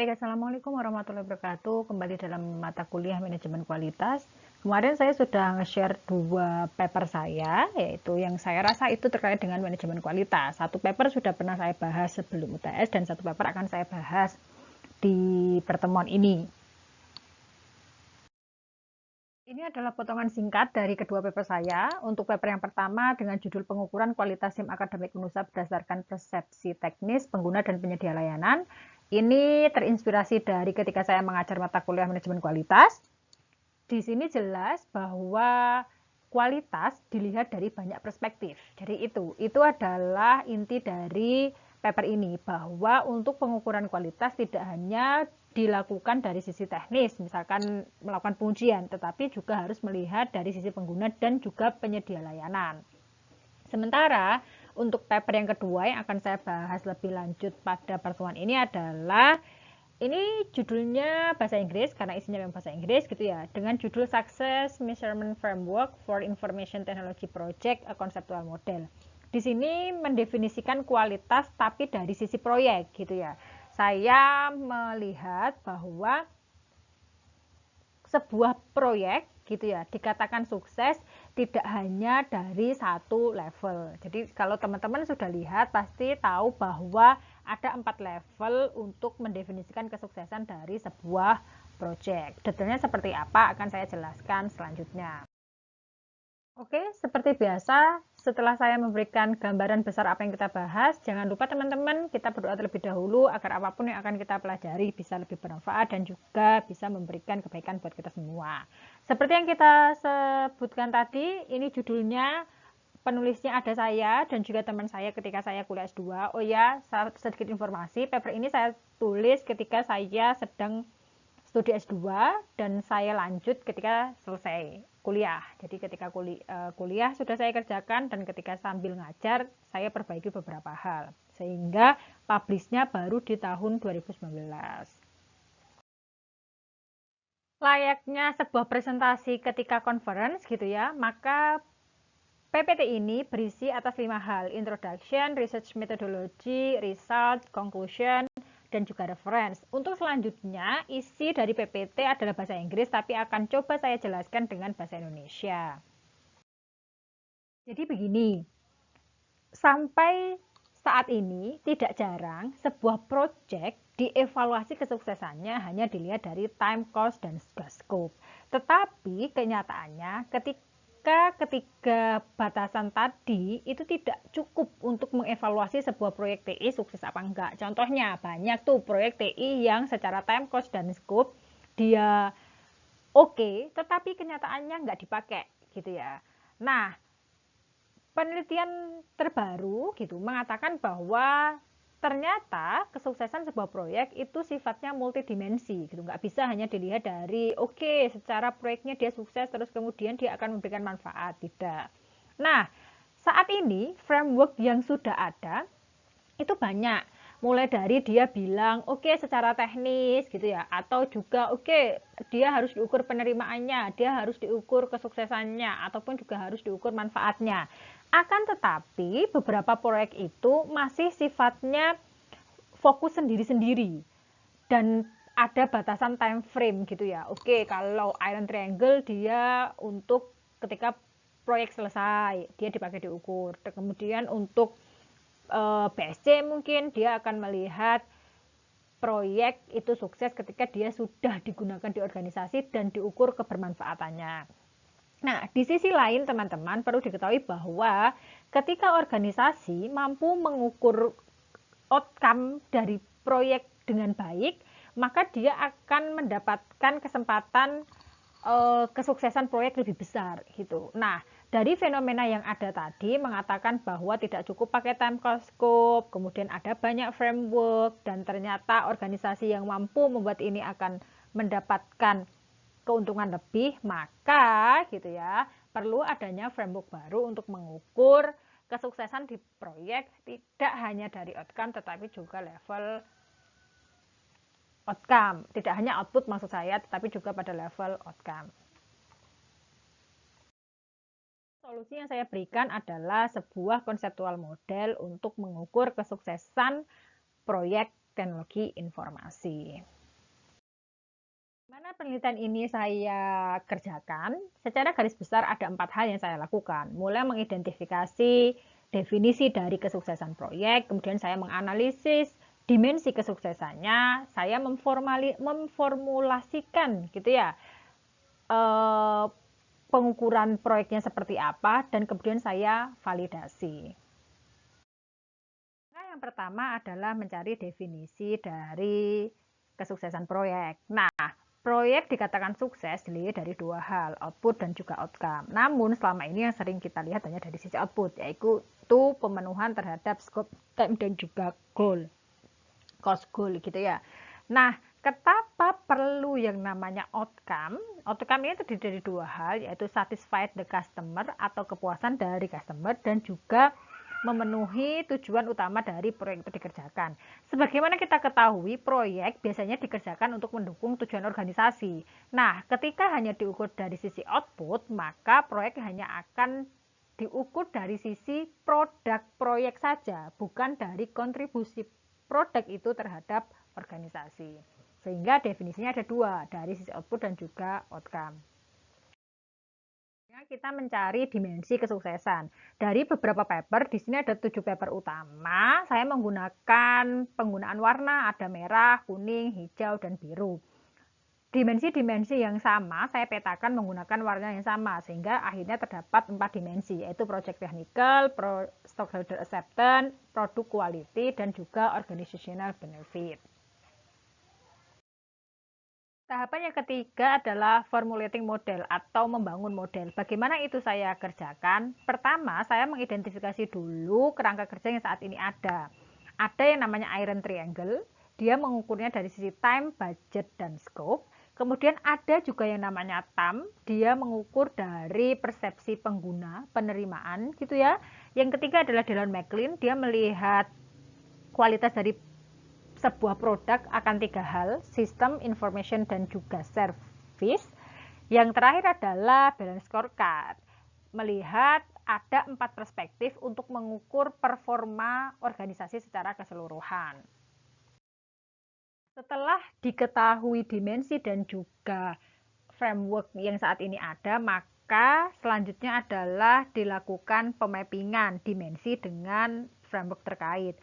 Baik, Assalamualaikum warahmatullahi wabarakatuh. Kembali dalam mata kuliah manajemen kualitas. Kemarin saya sudah nge-share 2 paper saya, yaitu yang saya rasa itu terkait dengan manajemen kualitas. Satu paper sudah pernah saya bahas sebelum UTS dan satu paper akan saya bahas di pertemuan ini. Ini adalah potongan singkat dari kedua paper saya. Untuk paper yang pertama dengan judul pengukuran kualitas SIM akademik UNUSA berdasarkan persepsi teknis pengguna dan penyedia layanan. Ini terinspirasi dari ketika saya mengajar mata kuliah manajemen kualitas. Di sini jelas bahwa kualitas dilihat dari banyak perspektif. Jadi itu adalah inti dari paper ini, bahwa untuk pengukuran kualitas tidak hanya dilakukan dari sisi teknis, misalkan melakukan pengujian, tetapi juga harus melihat dari sisi pengguna dan juga penyedia layanan. Sementara untuk paper yang kedua yang akan saya bahas lebih lanjut pada pertemuan ini adalah, ini judulnya bahasa Inggris karena isinya memang bahasa Inggris gitu ya, dengan judul Success Measurement Framework for Information Technology Project, a Conceptual Model. Di sini mendefinisikan kualitas tapi dari sisi proyek gitu ya. Saya melihat bahwa sebuah proyek gitu ya dikatakan sukses tidak hanya dari satu level. Jadi kalau teman-teman sudah lihat pasti tahu bahwa ada 4 level untuk mendefinisikan kesuksesan dari sebuah proyek. Detailnya seperti apa akan saya jelaskan selanjutnya. Oke, seperti biasa, setelah saya memberikan gambaran besar apa yang kita bahas, jangan lupa teman-teman kita berdoa terlebih dahulu agar apapun yang akan kita pelajari bisa lebih bermanfaat dan juga bisa memberikan kebaikan buat kita semua. Seperti yang kita sebutkan tadi, ini judulnya, penulisnya ada saya dan juga teman saya ketika saya kuliah S2. Oh ya, sedikit informasi, paper ini saya tulis ketika saya sedang studi S2 dan saya lanjut ketika selesai kuliah. Jadi ketika kuliah sudah saya kerjakan dan ketika sambil ngajar saya perbaiki beberapa hal. Sehingga publishnya baru di tahun 2019. Layaknya sebuah presentasi ketika conference gitu ya, maka PPT ini berisi atas 5 hal: introduction, research methodology, result, conclusion, dan juga reference. Untuk selanjutnya, isi dari PPT adalah bahasa Inggris, tapi akan coba saya jelaskan dengan bahasa Indonesia. Jadi begini, sampai saat ini tidak jarang sebuah proyek dievaluasi kesuksesannya hanya dilihat dari time, cost, dan scope. Tetapi kenyataannya ketika ketiga batasan tadi itu tidak cukup untuk mengevaluasi sebuah proyek TI sukses apa enggak. Contohnya banyak tuh proyek TI yang secara time, cost, dan scope dia oke, tetapi kenyataannya nggak dipakai gitu ya. Nah, penelitian terbaru gitu mengatakan bahwa ternyata kesuksesan sebuah proyek itu sifatnya multidimensi gitu, nggak bisa hanya dilihat dari oke, secara proyeknya dia sukses terus kemudian dia akan memberikan manfaat, tidak. Nah, saat ini framework yang sudah ada itu banyak, mulai dari dia bilang oke secara teknis gitu ya, atau juga oke dia harus diukur penerimaannya, dia harus diukur kesuksesannya, ataupun juga harus diukur manfaatnya. Akan tetapi beberapa proyek itu masih sifatnya fokus sendiri-sendiri dan ada batasan time frame gitu ya. Oke, kalau Iron Triangle dia untuk ketika proyek selesai dia dipakai diukur. Kemudian untuk BSC mungkin dia akan melihat proyek itu sukses ketika dia sudah digunakan di organisasi dan diukur kebermanfaatannya. Nah, di sisi lain teman-teman perlu diketahui bahwa ketika organisasi mampu mengukur outcome dari proyek dengan baik, maka dia akan mendapatkan kesempatan kesuksesan proyek lebih besar gitu. Nah, dari fenomena yang ada tadi mengatakan bahwa tidak cukup pakai time cost scope, kemudian ada banyak framework dan ternyata organisasi yang mampu membuat ini akan mendapatkan keuntungan lebih, maka gitu ya, perlu adanya framework baru untuk mengukur kesuksesan di proyek tidak hanya dari outcome tetapi juga level outcome, tidak hanya output maksud saya tetapi juga pada level outcome. Solusi yang saya berikan adalah sebuah konseptual model untuk mengukur kesuksesan proyek teknologi informasi. Mana penelitian ini saya kerjakan, secara garis besar ada 4 hal yang saya lakukan. Mulai mengidentifikasi definisi dari kesuksesan proyek, kemudian saya menganalisis dimensi kesuksesannya, saya memformulasikan gitu ya, eh, pengukuran proyeknya seperti apa, dan kemudian saya validasi. Nah, yang pertama adalah mencari definisi dari kesuksesan proyek. Nah, proyek dikatakan sukses dilihat dari dua hal, output dan juga outcome. Namun selama ini yang sering kita lihat hanya dari sisi output, yaitu pemenuhan terhadap scope, time, dan juga goal, cost goal gitu ya. Nah, kenapa perlu yang namanya outcome? Outcome ini terdiri dari dua hal, yaitu satisfied the customer atau kepuasan dari customer, dan juga memenuhi tujuan utama dari proyek itu dikerjakan. Sebagaimana kita ketahui, proyek biasanya dikerjakan untuk mendukung tujuan organisasi. Nah, ketika hanya diukur dari sisi output, maka proyek hanya akan diukur dari sisi produk proyek saja, bukan dari kontribusi produk itu terhadap organisasi. Sehingga definisinya ada dua, dari sisi output dan juga outcome. Kita mencari dimensi kesuksesan. Dari beberapa paper, di sini ada 7 paper utama. Saya menggunakan penggunaan warna, ada merah, kuning, hijau, dan biru. Dimensi-dimensi yang sama saya petakan menggunakan warna yang sama, sehingga akhirnya terdapat 4 dimensi, yaitu project technical, stockholder acceptance, product quality, dan juga organizational benefit. Tahapan yang ketiga adalah formulating model atau membangun model. Bagaimana itu saya kerjakan? Pertama, saya mengidentifikasi dulu kerangka kerja yang saat ini ada. Ada yang namanya Iron Triangle, dia mengukurnya dari sisi time, budget, dan scope. Kemudian ada juga yang namanya TAM, dia mengukur dari persepsi pengguna, penerimaan gitu ya. Yang ketiga adalah Dallon McLean, dia melihat kualitas dari sebuah produk akan 3 hal, sistem, information, dan juga service. Yang terakhir adalah balance scorecard, melihat ada 4 perspektif untuk mengukur performa organisasi secara keseluruhan. Setelah diketahui dimensi dan juga framework yang saat ini ada, maka selanjutnya adalah dilakukan pemappingan dimensi dengan framework terkait.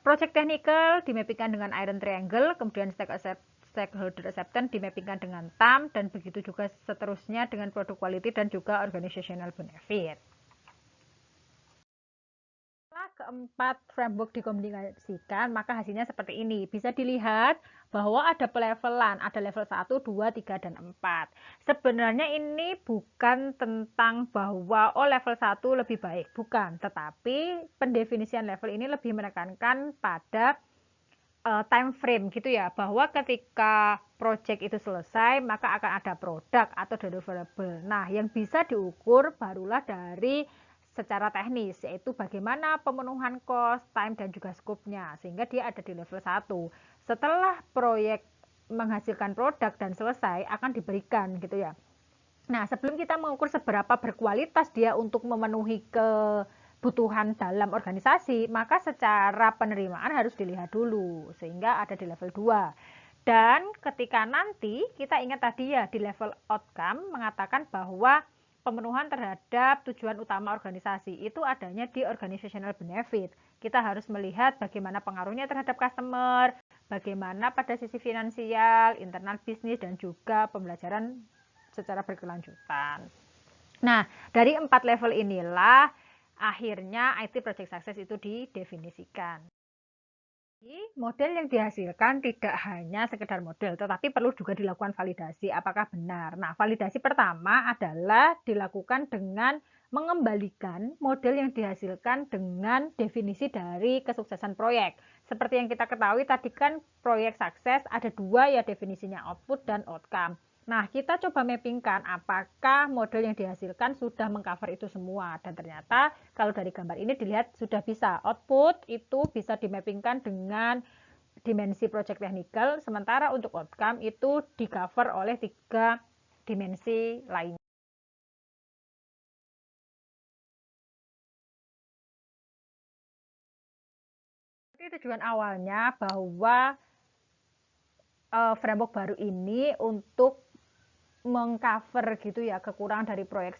Project technical dimappingkan dengan Iron Triangle, kemudian stakeholder acceptance dimappingkan dengan TAM, dan begitu juga seterusnya dengan product quality dan juga organizational benefit. Setelah keempat framework dikomunikasikan, maka hasilnya seperti ini. Bisa dilihat bahwa ada pelevelan, ada level 1, 2, 3, dan 4. Sebenarnya ini bukan tentang bahwa level 1 lebih baik, bukan. Tetapi pendefinisian level ini lebih menekankan pada time frame gitu ya, bahwa ketika project itu selesai, maka akan ada produk atau deliverable. Nah, yang bisa diukur barulah dari secara teknis, yaitu bagaimana pemenuhan cost, time, dan juga scope-nya, sehingga dia ada di level 1. Setelah proyek menghasilkan produk dan selesai, akan diberikan gitu ya. Nah, sebelum kita mengukur seberapa berkualitas dia untuk memenuhi kebutuhan dalam organisasi, maka secara penerimaan harus dilihat dulu, sehingga ada di level 2. Dan ketika nanti, kita ingat tadi ya, di level outcome mengatakan bahwa pemenuhan terhadap tujuan utama organisasi itu adanya di organizational benefit. Kita harus melihat bagaimana pengaruhnya terhadap customer, bagaimana pada sisi finansial, internal bisnis, dan juga pembelajaran secara berkelanjutan. Nah, dari 4 level inilah akhirnya IT Project Success itu didefinisikan. Model yang dihasilkan tidak hanya sekedar model, tetapi perlu juga dilakukan validasi apakah benar. Nah, validasi pertama adalah dilakukan dengan mengembalikan model yang dihasilkan dengan definisi dari kesuksesan proyek. Seperti yang kita ketahui tadi kan proyek sukses ada dua ya definisinya, output dan outcome. Nah, kita coba mappingkan apakah model yang dihasilkan sudah mengcover itu semua. Dan ternyata kalau dari gambar ini dilihat sudah bisa. Output itu bisa dimappingkan dengan dimensi project technical, sementara untuk outcome itu di-cover oleh 3 dimensi lainnya. Jadi tujuan awalnya bahwa framework baru ini untuk mengcover gitu ya kekurangan dari proyek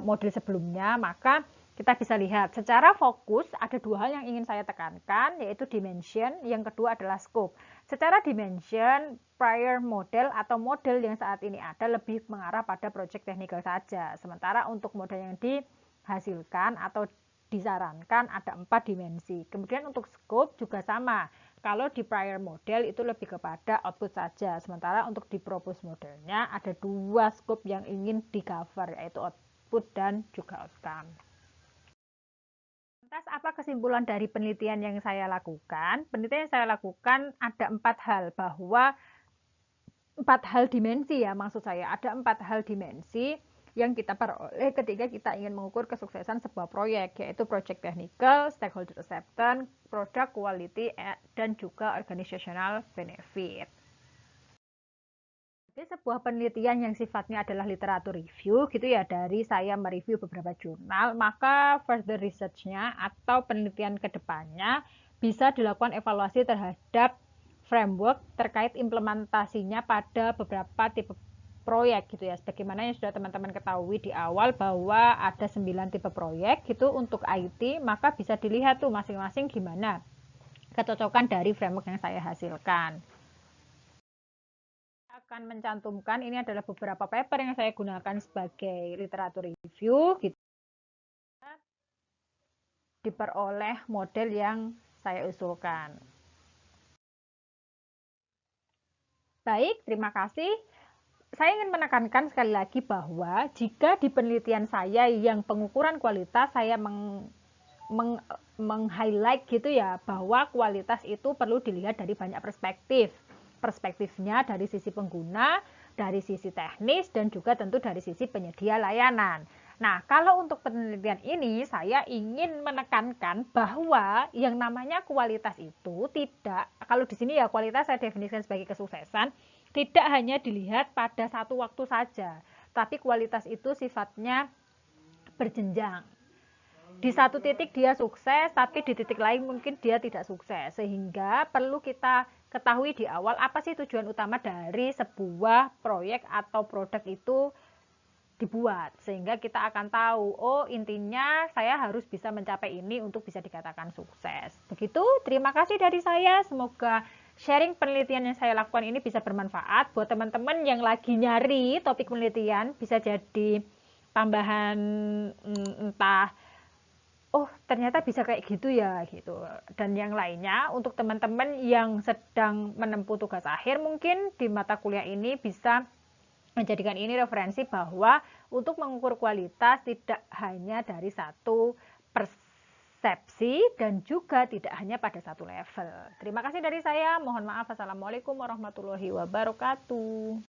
model sebelumnya, maka kita bisa lihat secara fokus ada dua hal yang ingin saya tekankan, yaitu dimension, yang kedua adalah scope. Secara dimension, prior model atau model yang saat ini ada lebih mengarah pada project technical saja, sementara untuk model yang dihasilkan atau disarankan ada 4 dimensi. Kemudian untuk scope juga sama. Kalau di prior model itu lebih kepada output saja, sementara untuk di propose modelnya ada 2 scope yang ingin di cover, yaitu output dan juga outcome. Lantas apa kesimpulan dari penelitian yang saya lakukan? Penelitian yang saya lakukan ada 4 hal, bahwa 4 hal dimensi ya, maksud saya ada 4 hal dimensi yang kita peroleh ketika kita ingin mengukur kesuksesan sebuah proyek, yaitu project technical, stakeholder acceptance, product quality, dan juga organizational benefit. Jadi sebuah penelitian yang sifatnya adalah literatur review gitu ya, dari saya mereview beberapa jurnal, maka further research-nya atau penelitian kedepannya bisa dilakukan evaluasi terhadap framework terkait implementasinya pada beberapa tipe proyek gitu ya. Sebagaimana yang sudah teman-teman ketahui di awal bahwa ada 9 tipe proyek gitu untuk IT, maka bisa dilihat tuh masing-masing gimana kecocokan dari framework yang saya hasilkan. Akan mencantumkan ini adalah beberapa paper yang saya gunakan sebagai literatur review gitu. Diperoleh model yang saya usulkan. Baik, terima kasih. Saya ingin menekankan sekali lagi bahwa jika di penelitian saya yang pengukuran kualitas saya meng-highlight gitu ya, bahwa kualitas itu perlu dilihat dari banyak perspektif. Perspektifnya dari sisi pengguna, dari sisi teknis, dan juga tentu dari sisi penyedia layanan. Nah, kalau untuk penelitian ini saya ingin menekankan bahwa yang namanya kualitas itu tidak, kalau di sini ya kualitas saya definisikan sebagai kesuksesan, tidak hanya dilihat pada satu waktu saja, tapi kualitas itu sifatnya berjenjang. Di satu titik dia sukses, tapi di titik lain mungkin dia tidak sukses. Sehingga perlu kita ketahui di awal apa sih tujuan utama dari sebuah proyek atau produk itu dibuat. Sehingga kita akan tahu, oh intinya saya harus bisa mencapai ini untuk bisa dikatakan sukses. Begitu, terima kasih dari saya. Semoga sharing penelitian yang saya lakukan ini bisa bermanfaat buat teman-teman yang lagi nyari topik penelitian, bisa jadi tambahan entah oh ternyata bisa kayak gitu ya gitu. Dan yang lainnya untuk teman-teman yang sedang menempuh tugas akhir mungkin di mata kuliah ini bisa menjadikan ini referensi bahwa untuk mengukur kualitas tidak hanya dari satu persepsi dan juga tidak hanya pada satu level. Terima kasih dari saya. Mohon maaf. Assalamualaikum warahmatullahi wabarakatuh.